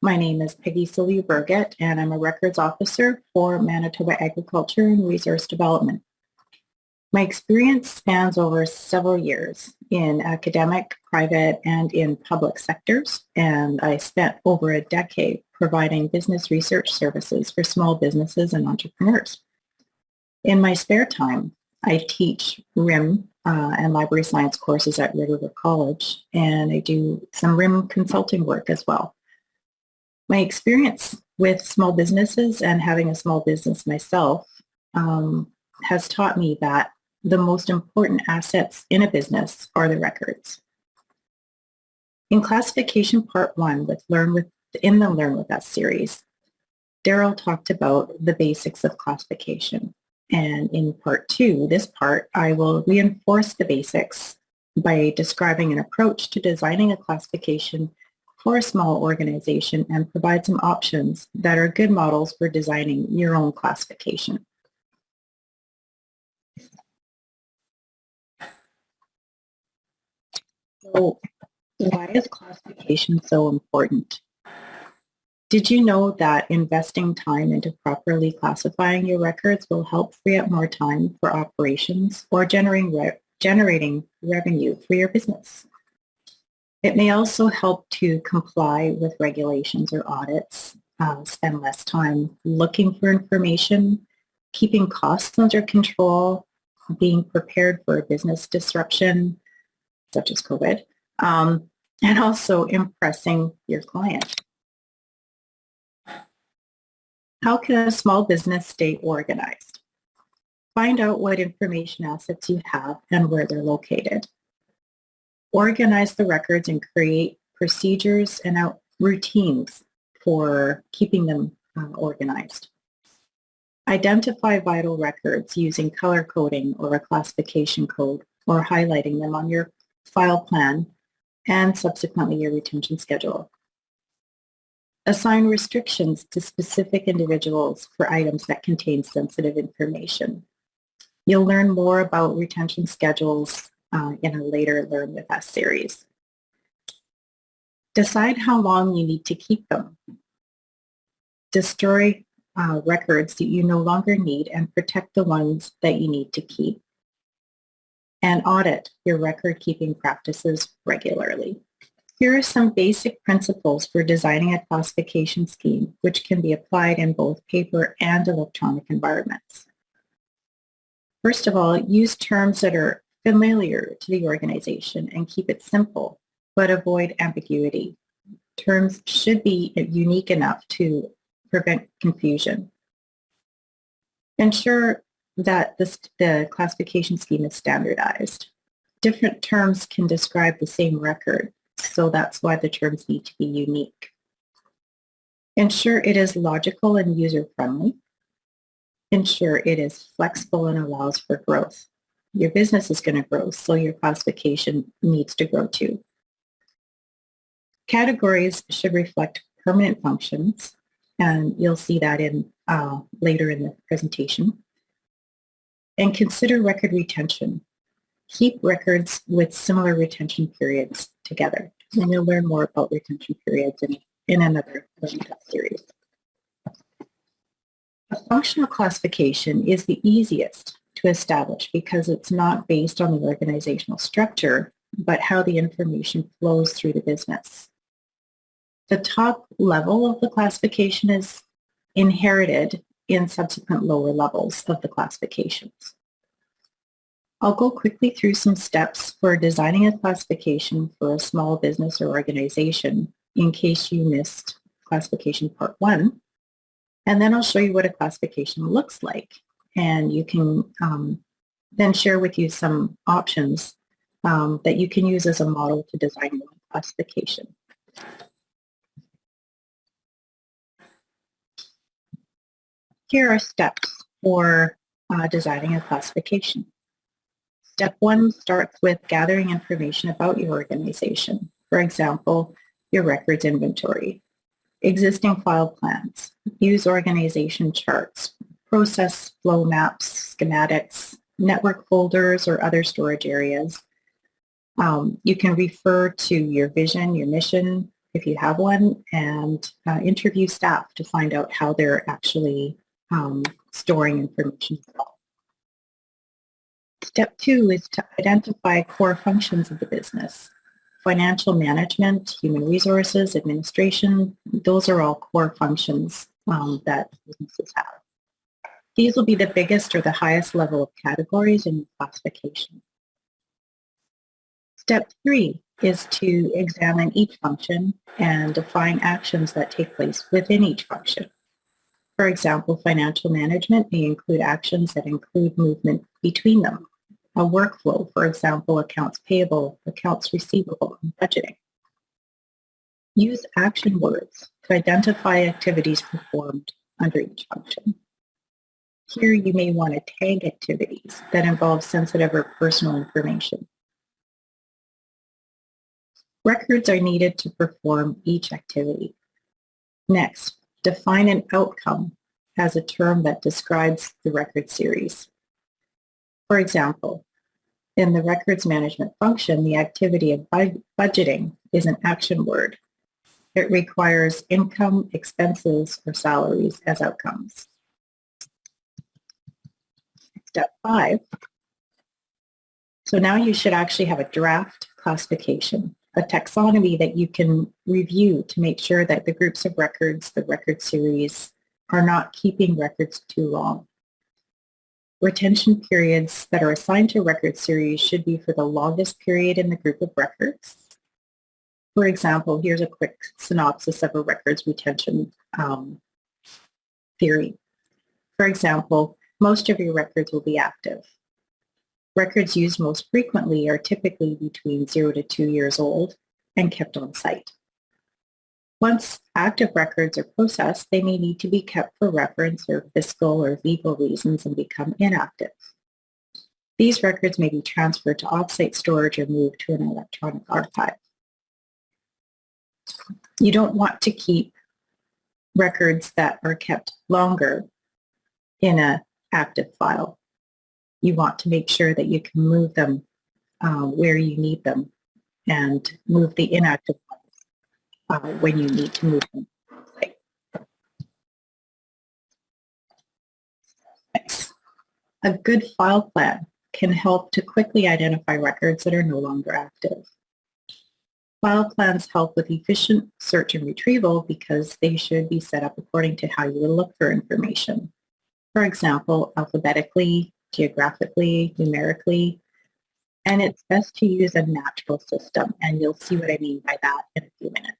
My name is Peggy Syljuberget, and I'm a records officer for Manitoba Agriculture and Resource Development. My experience spans over several years in academic, private, and in public sectors, and I spent over a decade providing business research services for small businesses and entrepreneurs. In my spare time, I teach RIM and library science courses at Red River College, and I do some RIM consulting work as well. My experience with small businesses and having a small business myself has taught me that the most important assets in a business are the records. In classification part 1 in the Learn With Us series, Darrell talked about the basics of classification. And in part 2, this part, I will reinforce the basics by describing an approach to designing a classification for a small organization and provide some options that are good models for designing your own classification. So why is classification so important? Did you know that investing time into properly classifying your records will help free up more time for operations or generating revenue for your business? It may also help to comply with regulations or audits, spend less time looking for information, keeping costs under control, being prepared for a business disruption, such as COVID, and also impressing your client. How can a small business stay organized? Find out what information assets you have and where they're located. Organize the records and create procedures and routines for keeping them organized. Identify vital records using color coding or a classification code or highlighting them on your file plan and subsequently your retention schedule. Assign restrictions to specific individuals for items that contain sensitive information. You'll learn more about retention schedules in a later Learn With Us series. Decide how long you need to keep them. Destroy records that you no longer need and protect the ones that you need to keep. And audit your record-keeping practices regularly. Here are some basic principles for designing a classification scheme, which can be applied in both paper and electronic environments. First of all, use terms that are familiar to the organization and keep it simple, but avoid ambiguity. Terms should be unique enough to prevent confusion. Ensure that the classification scheme is standardized. Different terms can describe the same record, so that's why the terms need to be unique. Ensure it is logical and user-friendly. Ensure it is flexible and allows for growth. Your business is going to grow, so your classification needs to grow too. Categories should reflect permanent functions, and you'll see that later in the presentation. And consider record retention. Keep records with similar retention periods together. And you'll learn more about retention periods in another series. A functional classification is the easiest to establish because it's not based on the organizational structure, but how the information flows through the business. The top level of the classification is inherited in subsequent lower levels of the classifications. I'll go quickly through some steps for designing a classification for a small business or organization in case you missed classification part 1. And then I'll show you what a classification looks like. And you can then share with you some options that you can use as a model to design your own classification. Here are steps for designing a classification. Step 1 starts with gathering information about your organization. For example, your records inventory, existing file plans, use organization charts, process flow maps, schematics, network folders, or other storage areas. You can refer to your vision, your mission, if you have one, and interview staff to find out how they're actually storing information as well. Step 2 is to identify core functions of the business. Financial management, human resources, administration, those are all core functions that businesses have. These will be the biggest or the highest level of categories in your classification. Step 3 is to examine each function and define actions that take place within each function. For example, financial management may include actions that include movement between them. A workflow, for example, accounts payable, accounts receivable, and budgeting. Use action words to identify activities performed under each function. Here you may want to tag activities that involve sensitive or personal information. Records are needed to perform each activity. Next, define an outcome as a term that describes the record series. For example, in the records management function, the activity of budgeting is an action word. It requires income, expenses, or salaries as outcomes. Step 5. So now you should actually have a draft classification, a taxonomy that you can review to make sure that the groups of records, the record series, are not keeping records too long. Retention periods that are assigned to record series should be for the longest period in the group of records. For example, here's a quick synopsis of a records retention theory. For example, most of your records will be active. Records used most frequently are typically between 0 to 2 years old and kept on site. Once active records are processed, they may need to be kept for reference or fiscal or legal reasons and become inactive. These records may be transferred to offsite storage or moved to an electronic archive. You don't want to keep records that are kept longer in an active file. You want to make sure that you can move them where you need them and move the inactive ones when you need to move them. Next, a good file plan can help to quickly identify records that are no longer active. File plans help with efficient search and retrieval because they should be set up according to how you would look for information. For example, alphabetically, geographically, numerically, and it's best to use a natural system, and you'll see what I mean by that in a few minutes.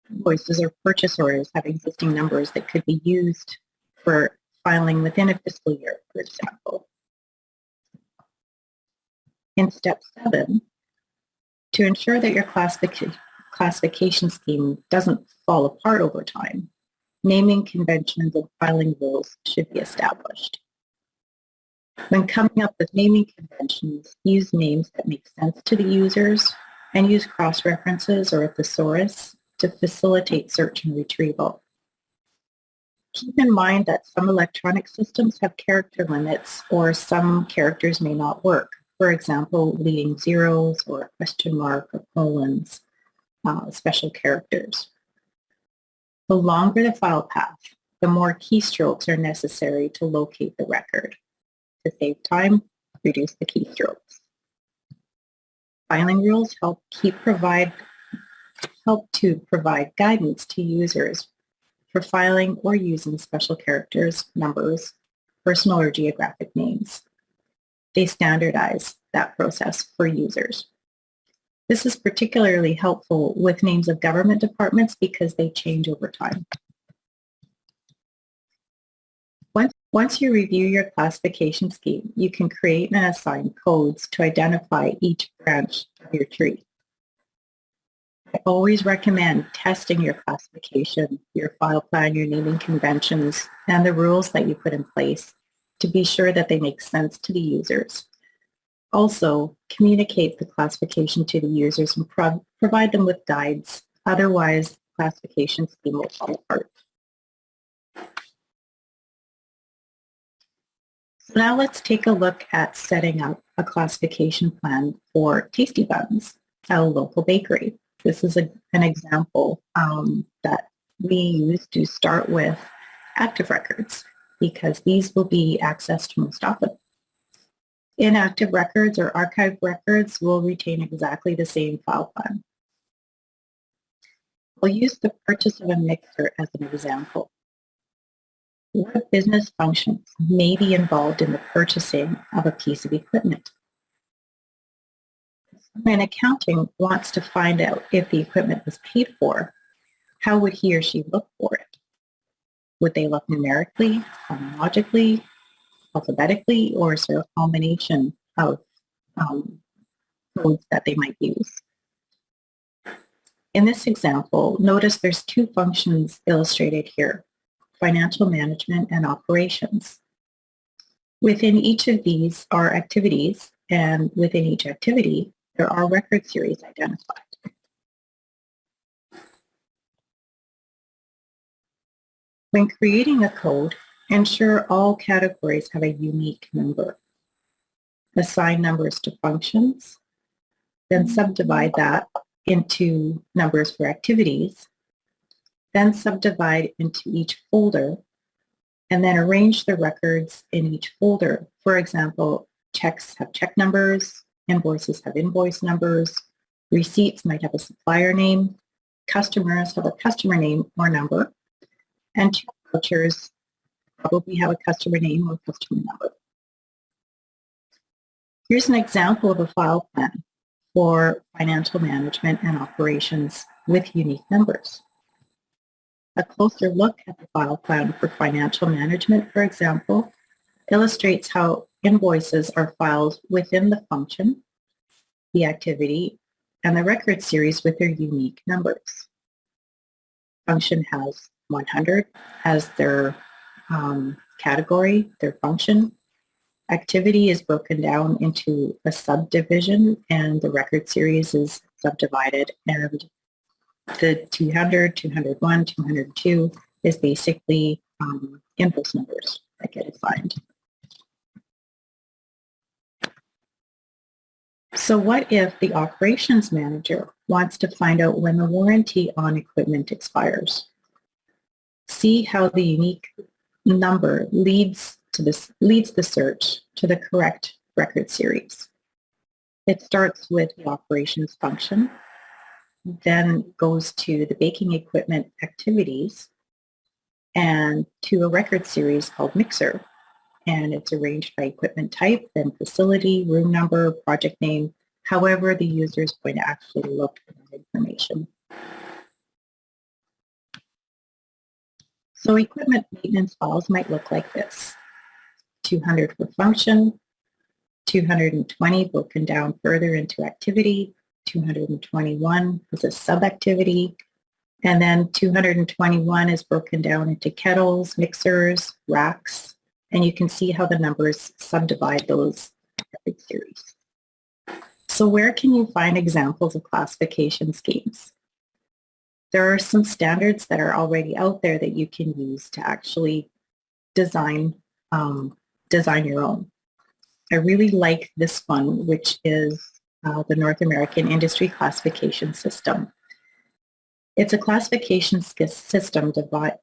Invoices or purchase orders have existing numbers that could be used for filing within a fiscal year, for example. In step 7, to ensure that your classification scheme doesn't fall apart over time, naming conventions and filing rules should be established. When coming up with naming conventions, use names that make sense to the users and use cross-references or a thesaurus to facilitate search and retrieval. Keep in mind that some electronic systems have character limits or some characters may not work. For example, leading zeros or a question mark or colons, special characters. The longer the file path, the more keystrokes are necessary to locate the record. To save time, reduce the keystrokes. Filing rules help to provide guidance to users for filing or using special characters, numbers, personal or geographic names. They standardize that process for users. This is particularly helpful with names of government departments because they change over time. Once you review your classification scheme, you can create and assign codes to identify each branch of your tree. I always recommend testing your classification, your file plan, your naming conventions, and the rules that you put in place to be sure that they make sense to the users. Also, communicate the classification to the users and provide them with guides. Otherwise, the classification scheme will fall apart. So now let's take a look at setting up a classification plan for Tasty Buns, a local bakery. This is an example that we use to start with active records because these will be accessed most often. Inactive records or archived records will retain exactly the same file plan. We'll use the purchase of a mixer as an example. What business functions may be involved in the purchasing of a piece of equipment? When accounting wants to find out if the equipment was paid for, how would he or she look for it? Would they look numerically, chronologically, alphabetically, or is there a combination of codes that they might use? In this example, notice there's two functions illustrated here, financial management and operations. Within each of these are activities, and within each activity, there are record series identified. When creating a code, ensure all categories have a unique number. Assign numbers to functions, then subdivide that into numbers for activities, then subdivide into each folder, and then arrange the records in each folder. For example, checks have check numbers, invoices have invoice numbers, receipts might have a supplier name, customers have a customer name or number, and check vouchers probably have a customer name or customer number. Here's an example of a file plan for financial management and operations with unique numbers. A closer look at the file plan for financial management, for example, illustrates how invoices are filed within the function, the activity, and the record series with their unique numbers. Function has 100 as their category, their function. Activity is broken down into a subdivision and the record series is subdivided, and the 200, 201, 202 is basically invoice numbers that get assigned. So what if the operations manager wants to find out when the warranty on equipment expires? See how the unique number leads the search to the correct record series. It starts with the operations function, then goes to the baking equipment activities, and to a record series called mixer. And it's arranged by equipment type, then facility, room number, project name, however the user is going to actually look for that information. So equipment maintenance files might look like this. 200 for function, 220 broken down further into activity, 221 is a sub-activity, and then 221 is broken down into kettles, mixers, racks, and you can see how the numbers subdivide those record series. So where can you find examples of classification schemes? There are some standards that are already out there that you can use to actually design your own. I really like this one, which is the North American Industry Classification System. It's a classification system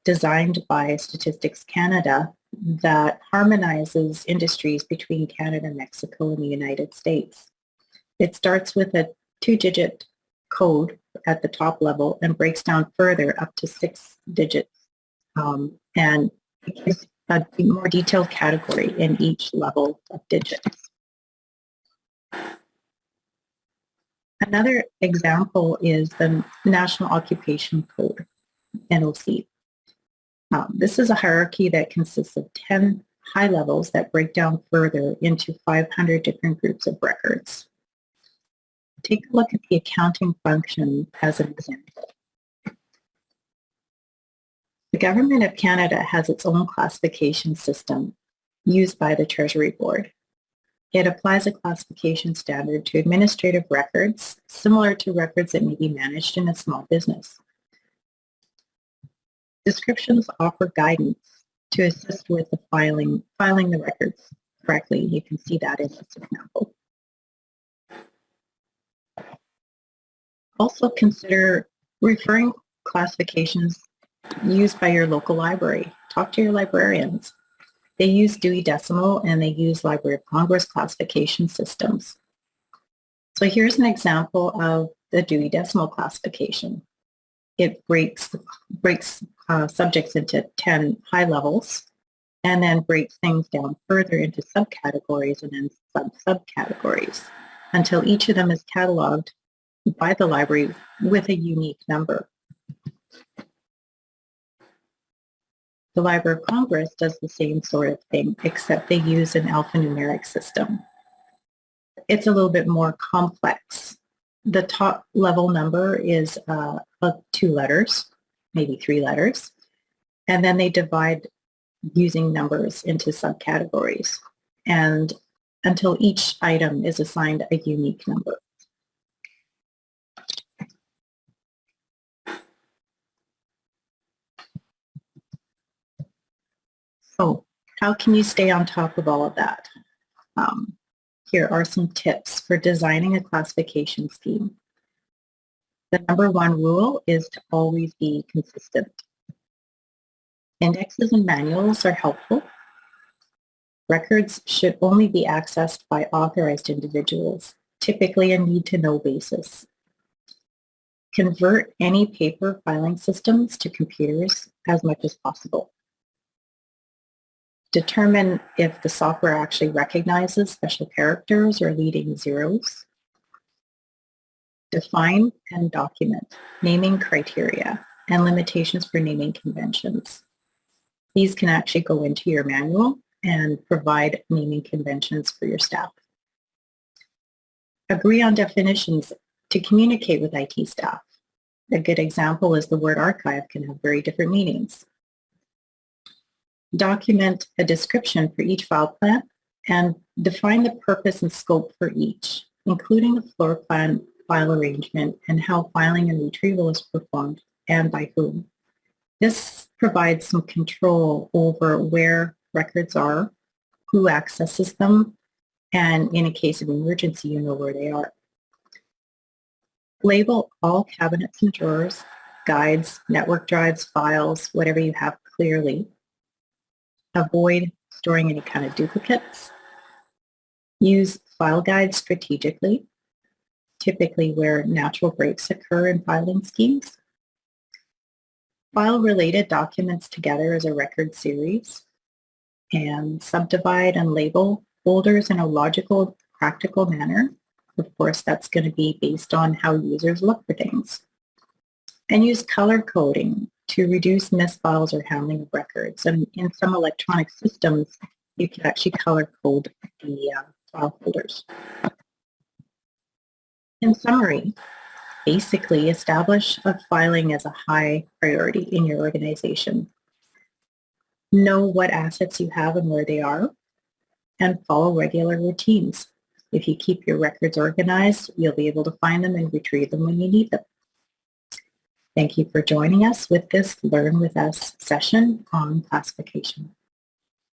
designed by Statistics Canada that harmonizes industries between Canada, Mexico, and the United States. It starts with a 2-digit code at the top level and breaks down further up to 6 digits, and it gives a more detailed category in each level of digits. Another example is the National Occupation Code, NOC. This is a hierarchy that consists of 10 high levels that break down further into 500 different groups of records. Take a look at the accounting function as an example. The Government of Canada has its own classification system used by the Treasury Board. It applies a classification standard to administrative records, similar to records that may be managed in a small business. Descriptions offer guidance to assist with the filing the records correctly. You can see that in this example. Also consider referring classifications used by your local library. Talk to your librarians. They use Dewey Decimal and they use Library of Congress classification systems. So here's an example of the Dewey Decimal classification. It breaks subjects into 10 high levels and then breaks things down further into subcategories and then subcategories until each of them is cataloged by the library with a unique number. The Library of Congress does the same sort of thing, except they use an alphanumeric system. It's a little bit more complex. The top level number is 2 letters, maybe 3 letters, and then they divide using numbers into subcategories, and until each item is assigned a unique number. So how can you stay on top of all of that? Here are some tips for designing a classification scheme. The number one rule is to always be consistent. Indexes and manuals are helpful. Records should only be accessed by authorized individuals, typically a need-to-know basis. Convert any paper filing systems to computers as much as possible. Determine if the software actually recognizes special characters or leading zeros. Define and document naming criteria and limitations for naming conventions. These can actually go into your manual and provide naming conventions for your staff. Agree on definitions to communicate with IT staff. A good example is the word archive can have very different meanings. Document a description for each file plan and define the purpose and scope for each, including the floor plan, file arrangement, and how filing and retrieval is performed and by whom. This provides some control over where records are, who accesses them, and in a case of emergency, you know where they are. Label all cabinets and drawers, guides, network drives, files, whatever you have clearly. Avoid storing any kind of duplicates. Use file guides strategically, typically where natural breaks occur in filing schemes. File related documents together as a record series, and subdivide and label folders in a logical, practical manner. Of course, that's going to be based on how users look for things. And use color coding to reduce missed files or handling of records. And in some electronic systems, you can actually color code the file folders. In summary, basically establish a filing as a high priority in your organization. Know what assets you have and where they are, and follow regular routines. If you keep your records organized, you'll be able to find them and retrieve them when you need them. Thank you for joining us with this Learn With Us session on classification.